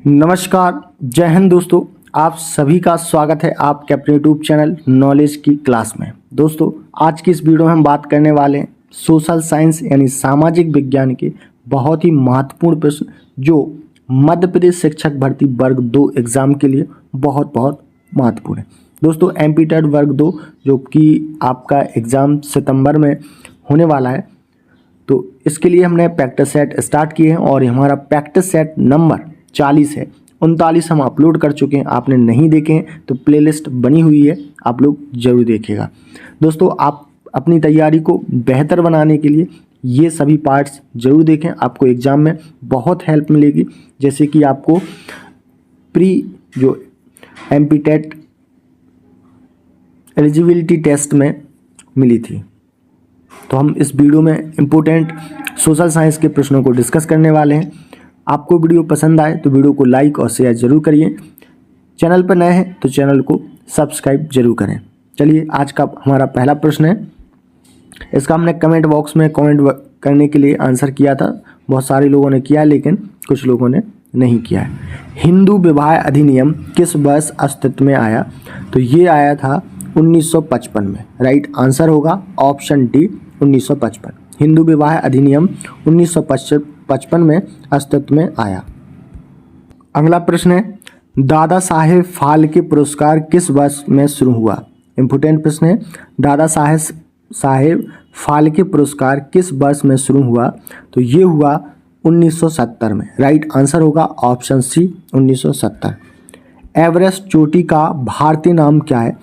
नमस्कार, जय हिंद दोस्तों। आप सभी का स्वागत है आपके अपने यूट्यूब चैनल नॉलेज की क्लास में। दोस्तों, आज की इस वीडियो में हम बात करने वाले हैं सोशल साइंस यानी सामाजिक विज्ञान के बहुत ही महत्वपूर्ण प्रश्न जो मध्य प्रदेश शिक्षक भर्ती वर्ग 2 एग्जाम के लिए बहुत महत्वपूर्ण है। दोस्तों, एमपीटेट वर्ग 2 जो कि आपका एग्ज़ाम सितंबर में होने वाला है, तो इसके लिए हमने प्रैक्टिस सेट स्टार्ट किए हैं और हमारा प्रैक्टिस सेट नंबर 40 है। 39 हम अपलोड कर चुके हैं। आपने नहीं देखे हैं तो प्लेलिस्ट बनी हुई है, आप लोग जरूर देखिएगा। दोस्तों, आप अपनी तैयारी को बेहतर बनाने के लिए ये सभी पार्ट्स जरूर देखें, आपको एग्ज़ाम में बहुत हेल्प मिलेगी। जैसे कि आपको प्री जो एमपीटेट एलिजिबिलिटी टेस्ट में मिली थी, तो हम इस वीडियो में इम्पोर्टेंट सोशल साइंस के प्रश्नों को डिस्कस करने वाले हैं। आपको वीडियो पसंद आए तो वीडियो को लाइक और शेयर जरूर करिए। चैनल पर नए हैं तो चैनल को सब्सक्राइब जरूर करें। चलिए, आज का हमारा पहला प्रश्न है। इसका हमने कमेंट बॉक्स में कमेंट करने के लिए आंसर किया था। बहुत सारे लोगों ने किया लेकिन कुछ लोगों ने नहीं किया है। हिंदू विवाह अधिनियम किस वर्ष अस्तित्व में आया? तो ये आया था 1955 में। राइट आंसर होगा ऑप्शन डी 1955। हिंदू विवाह अधिनियम 1955 में अस्तित्व में आया। अगला प्रश्न है, दादा साहेब फाल्के पुरस्कार किस वर्ष में शुरू हुआ? इंपोर्टेंट प्रश्न है। दादा साहेब फाल्के पुरस्कार किस वर्ष में शुरू हुआ? तो ये हुआ 1970 में। राइट आंसर होगा ऑप्शन सी 1970। एवरेस्ट चोटी का भारतीय नाम क्या है?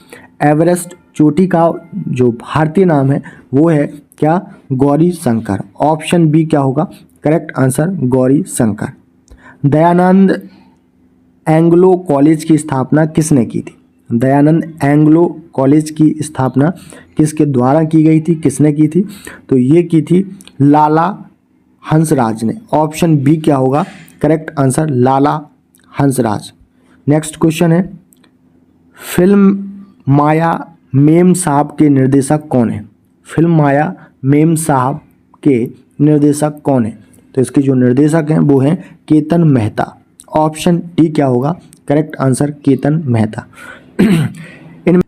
एवरेस्ट चोटी का जो भारतीय नाम है वो है क्या? गौरी शंकर। ऑप्शन बी क्या होगा correct answer? Gauri Shankar. Dayanand Anglo college की स्थापना किसने की थी? दयानंद एंग्लो कॉलेज की स्थापना किसके द्वारा की गई थी, किसने की थी? तो ये की थी लाला हंसराज ने। ऑप्शन बी क्या होगा करेक्ट आंसर? लाला हंसराज। नेक्स्ट क्वेश्चन है, फिल्म माया मेम साहब के निर्देशक कौन है? फिल्म माया मेम साहब के निर्देशक कौन है? तो इसके जो निर्देशक हैं वो हैं केतन मेहता। ऑप्शन डी क्या होगा correct answer? Ketan Mehta.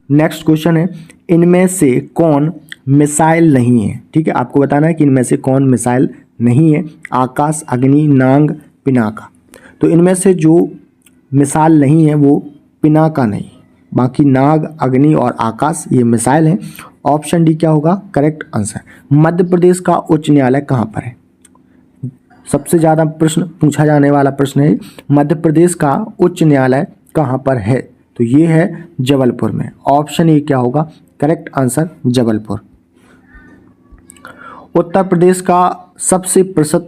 Next question है, इनमें से कौन मिसाइल नहीं है? ठीक है, आपको बताना है कि इनमें से कौन मिसाइल नहीं है। आकाश, अग्नि, नाग, पिनाका। तो इनमें से जो मिसाइल नहीं है वो पिनाका नहीं, बाकी नाग, अग्नि और आकाश ये मिसाइल हैं। ऑप्शन डी क्या होगा करेक्ट आंसर? मध्य प्रदेश का उच्च न्यायालय कहाँ पर है? सबसे ज़्यादा प्रश्न पूछा जाने वाला प्रश्न है, मध्य प्रदेश का उच्च न्यायालय कहाँ पर है? तो ये है जबलपुर में। ऑप्शन ए क्या होगा करेक्ट आंसर? जबलपुर। उत्तर प्रदेश का सबसे प्रसिद्ध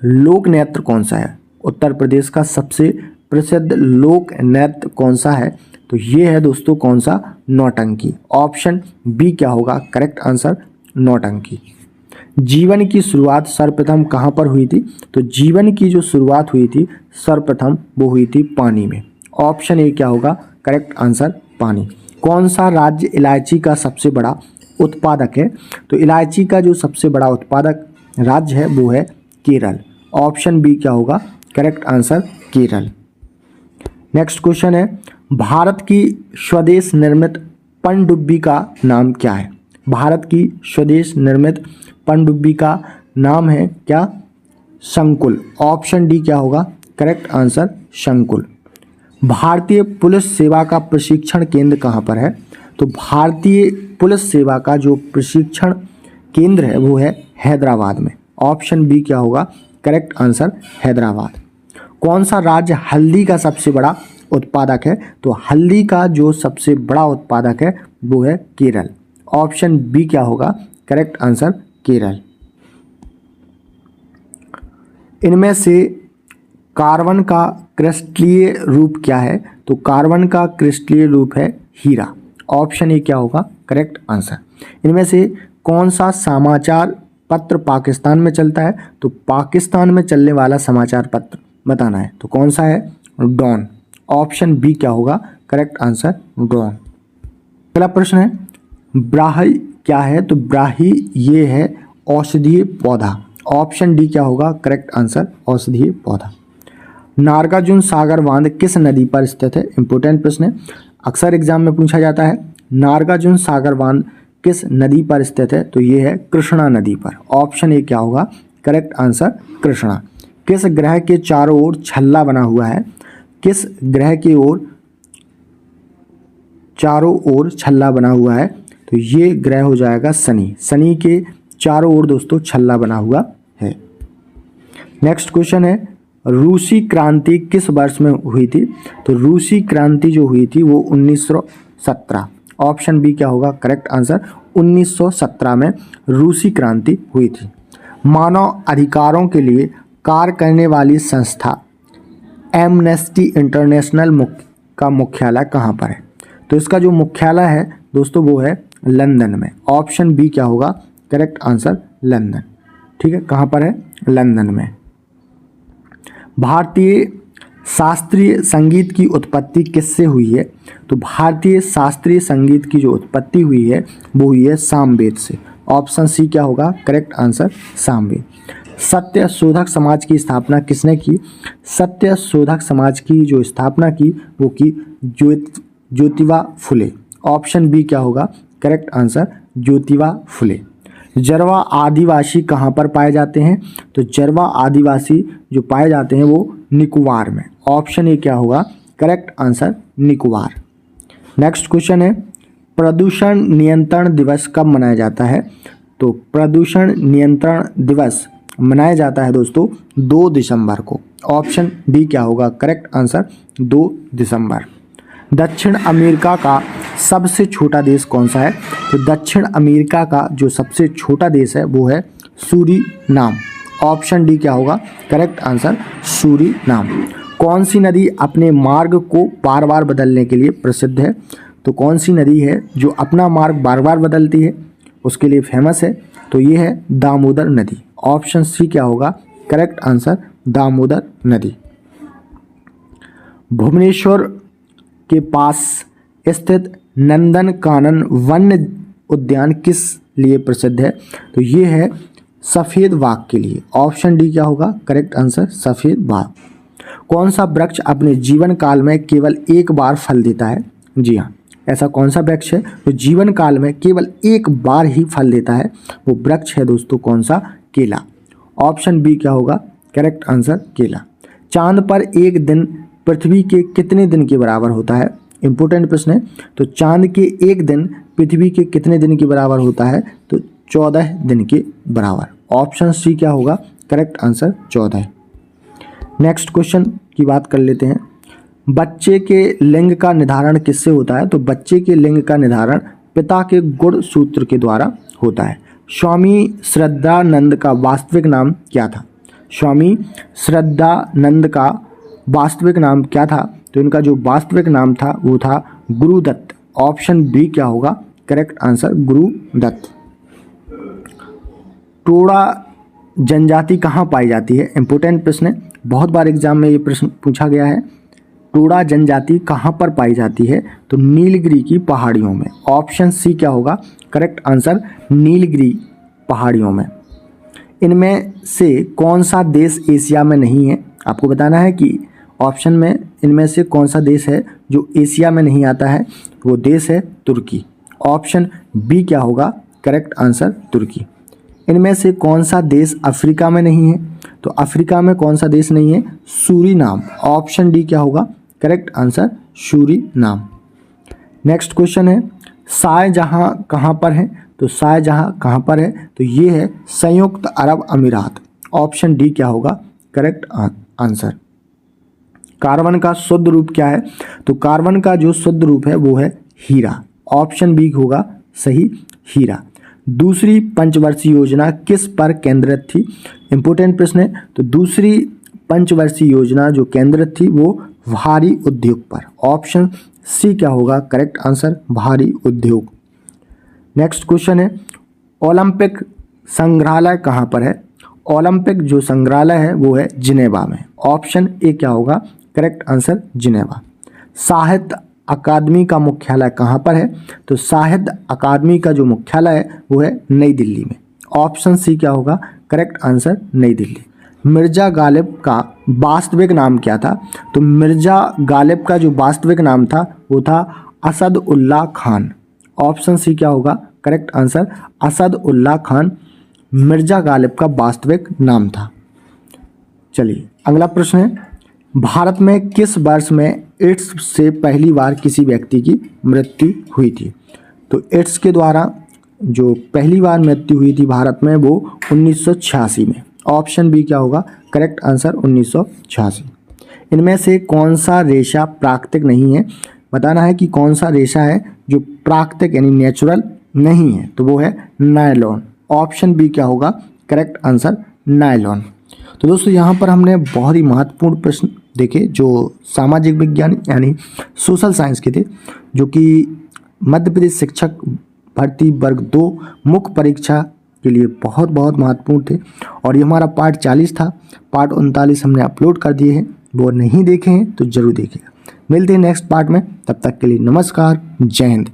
लोक नृत्य कौन सा है? उत्तर प्रदेश का सबसे प्रसिद्ध लोक नृत्य कौन सा है? तो ये है दोस्तों कौन सा? नौटंकी। ऑप्शन बी क्या होगा करेक्ट आंसर? नौटंकी। जीवन की शुरुआत सर्वप्रथम कहाँ पर हुई थी? तो जीवन की जो शुरुआत हुई थी सर्वप्रथम वो हुई थी पानी में। ऑप्शन ए क्या होगा करेक्ट आंसर? पानी। कौन सा राज्य इलायची का सबसे बड़ा उत्पादक है? तो इलायची का जो सबसे बड़ा उत्पादक राज्य है वो है केरल। ऑप्शन बी क्या होगा correct answer? Kerala. Next question है, भारत की स्वदेश निर्मित पनडुब्बी का नाम क्या है? भारत की स्वदेश निर्मित पनडुब्बी का नाम है क्या? शंकुल। ऑप्शन डी क्या होगा करेक्ट आंसर? शंकुल। भारतीय पुलिस सेवा का प्रशिक्षण केंद्र कहाँ पर है? तो भारतीय पुलिस सेवा का जो प्रशिक्षण केंद्र है वो है हैदराबाद में। ऑप्शन बी क्या होगा करेक्ट आंसर? हैदराबाद। कौन सा राज्य हल्दी का सबसे बड़ा उत्पादक है? तो हल्दी का जो सबसे बड़ा उत्पादक है वो है केरल। ऑप्शन बी क्या होगा करेक्ट आंसर? केरल। इनमें से कार्बन का क्रिस्टलीय रूप क्या है? तो कार्बन का क्रिस्टलीय रूप है हीरा। ऑप्शन ए क्या होगा करेक्ट आंसर? इनमें से कौन सा समाचार पत्र पाकिस्तान में चलता है? तो पाकिस्तान में चलने वाला समाचार पत्र बताना है, तो कौन सा है? डॉन। ऑप्शन बी क्या होगा करेक्ट आंसर? डॉन। अगला प्रश्न है, ब्राही क्या है? तो ब्राही ये है औषधीय पौधा। ऑप्शन डी क्या होगा करेक्ट आंसर? औषधीय पौधा। नागार्जुन सागर बांध किस नदी पर स्थित है? इंपॉर्टेंट प्रश्न है, अक्सर एग्जाम में पूछा जाता है। नागार्जुन सागर बांध किस नदी पर स्थित है? तो ये है कृष्णा नदी पर। ऑप्शन ए क्या होगा करेक्ट आंसर? कृष्णा। किस ग्रह के चारों ओर छल्ला बना हुआ है? किस ग्रह की ओर चारों ओर छल्ला बना हुआ है? तो ये ग्रह हो जाएगा शनि। शनि के चारों ओर दोस्तों छल्ला बना हुआ है। नेक्स्ट क्वेश्चन है, रूसी क्रांति किस वर्ष में हुई थी? तो रूसी क्रांति जो हुई थी वो 1917। ऑप्शन बी क्या होगा करेक्ट आंसर? 1917 में रूसी क्रांति हुई थी। मानव अधिकारों के लिए कार्य करने वाली संस्था एमनेस्टी इंटरनेशनल का मुख्यालय कहाँ पर है? तो इसका जो मुख्यालय है दोस्तों वो है लंदन में। ऑप्शन बी क्या होगा करेक्ट आंसर? लंदन। ठीक है, कहाँ पर है? लंदन में। भारतीय शास्त्रीय संगीत की उत्पत्ति किससे हुई है? तो भारतीय शास्त्रीय संगीत की जो उत्पत्ति हुई है वो हुई है सामवेद से। ऑप्शन सी क्या होगा करेक्ट आंसर? सामवेद। सत्य शोधक समाज की स्थापना किसने की? सत्य शोधक समाज की जो स्थापना की वो की ज्योतिबा फुले। ऑप्शन बी क्या होगा करेक्ट आंसर? ज्योतिबा फुले। जरवा आदिवासी कहाँ पर पाए जाते हैं? तो जरवा आदिवासी जो पाए जाते हैं वो निकोबार में। ऑप्शन ए क्या होगा correct answer? Nicobar. Next question है, प्रदूषण नियंत्रण दिवस कब मनाया जाता है? तो प्रदूषण नियंत्रण दिवस मनाया जाता है दोस्तों 2 दिसंबर को। ऑप्शन बी क्या होगा करेक्ट आंसर? 2 दिसंबर। दक्षिण अमेरिका का सबसे छोटा देश कौन सा है? तो दक्षिण अमेरिका का जो सबसे छोटा देश है वो है सूरीनाम। ऑप्शन डी क्या होगा करेक्ट आंसर? सूरीनाम। कौन सी नदी अपने मार्ग को बार बार बदलने के लिए प्रसिद्ध है? तो कौन सी नदी है जो अपना मार्ग बार बार बदलती है, उसके लिए फेमस है? तो ये है दामोदर नदी। ऑप्शन सी क्या होगा करेक्ट आंसर? दामोदर नदी। भुवनेश्वर के पास स्थित नंदनकानन वन्य उद्यान किस लिए प्रसिद्ध है? तो ये है सफ़ेद बाघ के लिए। ऑप्शन डी क्या होगा करेक्ट आंसर? सफ़ेद बाघ। कौन सा वृक्ष अपने जीवन काल में केवल एक बार फल देता है? जी हाँ, ऐसा कौन सा वृक्ष है जो जीवन काल में केवल एक बार ही फल देता है? वो वृक्ष है दोस्तों कौन सा? केला। ऑप्शन बी क्या होगा करेक्ट आंसर? केला। चांद पर एक दिन पृथ्वी के कितने दिन के बराबर होता है? इंपॉर्टेंट प्रश्न है। तो चांद के एक दिन पृथ्वी के कितने दिन के बराबर होता है? तो 14 दिन के बराबर। ऑप्शन सी क्या होगा करेक्ट आंसर? 14। नेक्स्ट क्वेश्चन की बात कर लेते हैं। बच्चे के लिंग का निर्धारण किससे होता है? तो बच्चे के लिंग का निर्धारण पिता के गुण सूत्र के द्वारा होता है। स्वामी श्रद्धानंद का वास्तविक नाम क्या था? स्वामी श्रद्धानंद का वास्तविक नाम क्या था? तो इनका जो वास्तविक नाम था वो था गुरुदत्त। ऑप्शन बी क्या होगा करेक्ट आंसर? गुरुदत्त। टोडा जनजाति कहाँ पाई जाती है? इंपॉर्टेंट प्रश्न है, बहुत बार एग्जाम में ये प्रश्न पूछा गया है। टोडा जनजाति कहाँ पर पाई जाती है? तो नीलगिरी की पहाड़ियों में। ऑप्शन सी क्या होगा करेक्ट आंसर? नीलगिरी पहाड़ियों में। इनमें से कौन सा देश एशिया में नहीं है? आपको बताना है कि ऑप्शन में इनमें से कौन सा देश है जो एशिया में नहीं आता है? वो देश है तुर्की। ऑप्शन बी क्या होगा करेक्ट आंसर? तुर्की। इनमें से कौन सा देश अफ्रीका में नहीं है? तो अफ्रीका में कौन सा देश नहीं है? सूरीनाम। ऑप्शन डी क्या होगा correct answer? Suriname. Next question है, शारजाह कहाँ पर है? तो शारजाह कहाँ पर है? तो ये है संयुक्त अरब अमीरात। ऑप्शन डी क्या होगा करेक्ट आंसर? कार्बन का शुद्ध रूप क्या है? तो कार्बन का जो शुद्ध रूप है वो है हीरा। ऑप्शन बी होगा सही, हीरा। दूसरी पंचवर्षीय योजना किस पर केंद्रित थी? इंपॉर्टेंट प्रश्न है। तो दूसरी पंचवर्षीय योजना जो केंद्रित थी वो भारी उद्योग पर। ऑप्शन सी क्या होगा करेक्ट आंसर? भारी उद्योग। नेक्स्ट क्वेश्चन है, ओलंपिक संग्रहालय कहाँ पर है? ओलंपिक जो संग्रहालय है वो है जिनेवा में। ऑप्शन ए क्या होगा करेक्ट आंसर? जिनेवा। साहित्य अकादमी का मुख्यालय कहाँ पर है? तो साहित्य अकादमी का जो मुख्यालय है वो है नई दिल्ली में। ऑप्शन सी क्या होगा करेक्ट आंसर? नई दिल्ली। मिर्ज़ा गालिब का वास्तविक नाम क्या था? तो मिर्ज़ा गालिब का जो वास्तविक नाम था वो था असद उल्लाह खान। ऑप्शन सी क्या होगा करेक्ट आंसर? असद उल्लाह खान मिर्ज़ा गालिब का वास्तविक नाम था। चलिए अगला प्रश्न है, भारत में किस वर्ष में एड्स से पहली बार किसी व्यक्ति की मृत्यु हुई थी? तो एड्स के द्वारा जो पहली बार मृत्यु हुई थी भारत में वो 1986 में। ऑप्शन बी क्या होगा करेक्ट आंसर? 1986। इनमें से कौन सा रेशा प्राकृतिक नहीं है? बताना है कि कौन सा रेशा है जो प्राकृतिक यानी नेचुरल नहीं है, तो वो है नायलॉन। ऑप्शन बी क्या होगा करेक्ट आंसर? नायलॉन। तो दोस्तों यहाँ पर हमने बहुत ही महत्वपूर्ण प्रश्न देखे जो सामाजिक विज्ञान यानी सोशल साइंस के थे, जो कि मध्य प्रदेश शिक्षक भर्ती वर्ग 2 मुख्य परीक्षा के लिए बहुत बहुत महत्वपूर्ण थे। और ये हमारा पार्ट 40 था, पार्ट 39 हमने अपलोड कर दिए हैं, वो नहीं देखे हैं तो जरूर देखिएगा। मिलते हैं नेक्स्ट पार्ट में, तब तक के लिए नमस्कार, जय हिंद।